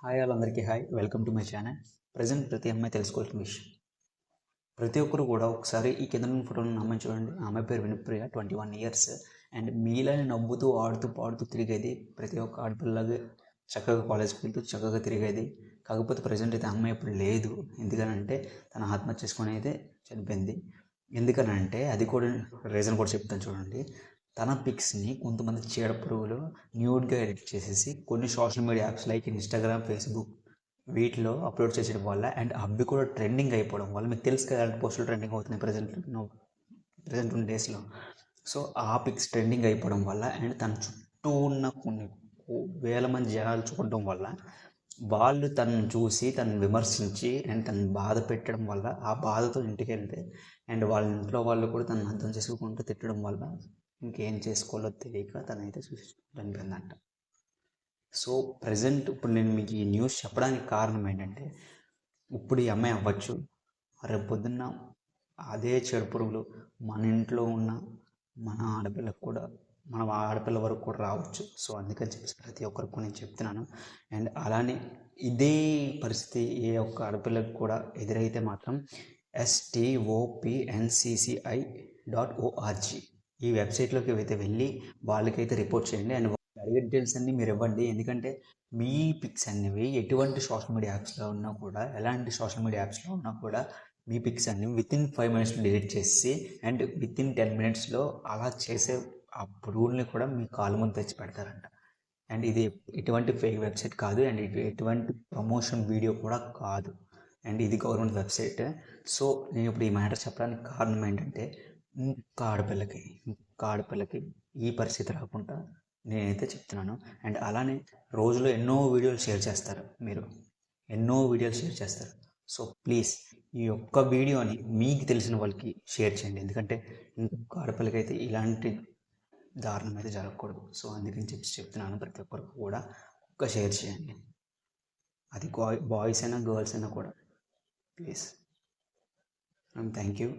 Hi అందరికీ hi, welcome to my channel. Present ప్రతి అమ్మాయి తెలుసుకోవాల్సిన విషయం, ప్రతి ఒక్కరు కూడా ఒకసారి ఈ కింద ఫోటోలను అమ్మాయి చూడండి. ఆమె పేరు వినుప్రియ, 21 ఇయర్స్. అండ్ మీలని నవ్వుతూ ఆడుతూ పాడుతూ తిరిగేది, ప్రతి ఒక్క ఆడపిల్లగా చక్కగా కాలేజ్కి వెళ్తూ చక్కగా తిరిగేది. కాకపోతే ప్రజెంట్ అయితే అమ్మాయి ఇప్పుడు లేదు. ఎందుకనంటే తన ఆత్మహత్య చేసుకొని అయితే చనిపోయింది. ఎందుకనంటే అది కూడా రీజన్ కూడా చెప్తాను చూడండి. తన పిక్స్ని కొంతమంది చీడపురుగులు న్యూడ్గా ఎడిట్ చేసేసి కొన్ని social media apps like Instagram, Facebook వీటిలో అప్లోడ్ చేసేయడం వల్ల అండ్ అవి కూడా ట్రెండింగ్ అయిపోవడం వల్ల, మీకు తెలుసు కదా పోస్టులు ట్రెండింగ్ అవుతున్నాయి ప్రజెంట్ ఉన్న డేస్లో. సో ఆ పిక్స్ ట్రెండింగ్ అయిపోవడం వల్ల అండ్ తన చుట్టూ ఉన్న కొన్ని వేల మంది జనాలు చూడడం వల్ల వాళ్ళు తనను చూసి తనను విమర్శించి అండ్ తనను బాధ పెట్టడం వల్ల ఆ బాధతో ఇంటికి వెళ్తే అండ్ వాళ్ళ ఇంట్లో వాళ్ళు కూడా తనను అర్థం చేసుకుంటూ తిట్టడం వల్ల ఇంకేం చేసుకోవాలో తెలియక తనైతే చనిపోయిందంట. సో ప్రజెంట్ ఇప్పుడు నేను మీకు ఈ న్యూస్ చెప్పడానికి కారణం ఏంటంటే, ఇప్పుడు ఈ అమ్మాయి అవ్వచ్చు, రేపు పొద్దున్న అదే చెడు పురుగులు మన ఇంట్లో ఉన్న మన ఆడపిల్లకు కూడా, మన ఆడపిల్ల వరకు కూడా రావచ్చు. సో అందుకని చెప్పేసి ప్రతి ఒక్కరికి నేను చెప్తున్నాను. అండ్ అలానే ఇదే పరిస్థితి ఏ ఒక్క ఆడపిల్లకు కూడా ఎదురైతే మాత్రం stopncci.org ఈ వెబ్సైట్లోకి అయితే వెళ్ళి వాళ్ళకైతే రిపోర్ట్ చేయండి. అండ్ అడిగే డీటెయిల్స్ అన్నీ మీరు ఇవ్వండి. ఎందుకంటే మీ పిక్స్ అనేవి ఎటువంటి సోషల్ మీడియా యాప్స్లో ఉన్నా కూడా, ఎలాంటి సోషల్ మీడియా యాప్స్లో ఉన్నా కూడా మీ పిక్స్ అన్ని వితిన్ 5 minutesలో డిలీట్ చేసి అండ్ వితిన్ 10 minutesలో అలా చేసే ఆ రూల్ని కూడా మీ కాలు ముందు తెచ్చి పెడతారంట. అండ్ ఇది ఎటువంటి ఫేక్ వెబ్సైట్ కాదు, అండ్ ఇది ఎటువంటి ప్రమోషన్ వీడియో కూడా కాదు, అండ్ ఇది గవర్నమెంట్ వెబ్సైట్. సో నేను ఇప్పుడు ఈ మ్యాటర్ చెప్పడానికి కారణం ఏంటంటే, ఇంకా ఆడపిల్లకి ఈ పరిస్థితి రాకుండా నేనైతే చెప్తున్నాను. అండ్ అలానే రోజులో ఎన్నో వీడియోలు షేర్ చేస్తారు, సో ప్లీజ్ ఈ ఒక్క వీడియోని మీకు తెలిసిన వాళ్ళకి షేర్ చేయండి. ఎందుకంటే ఇంకొక ఆడపిల్లకైతే ఇలాంటి దారుణం అయితే జరగకూడదు. సో అందుకని చెప్తున్నాను, ప్రతి ఒక్కరికి కూడా ఒక్క షేర్ చేయండి. అది బాయ్స్ అయినా గర్ల్స్ అయినా కూడా ప్లీజ్. Thank you.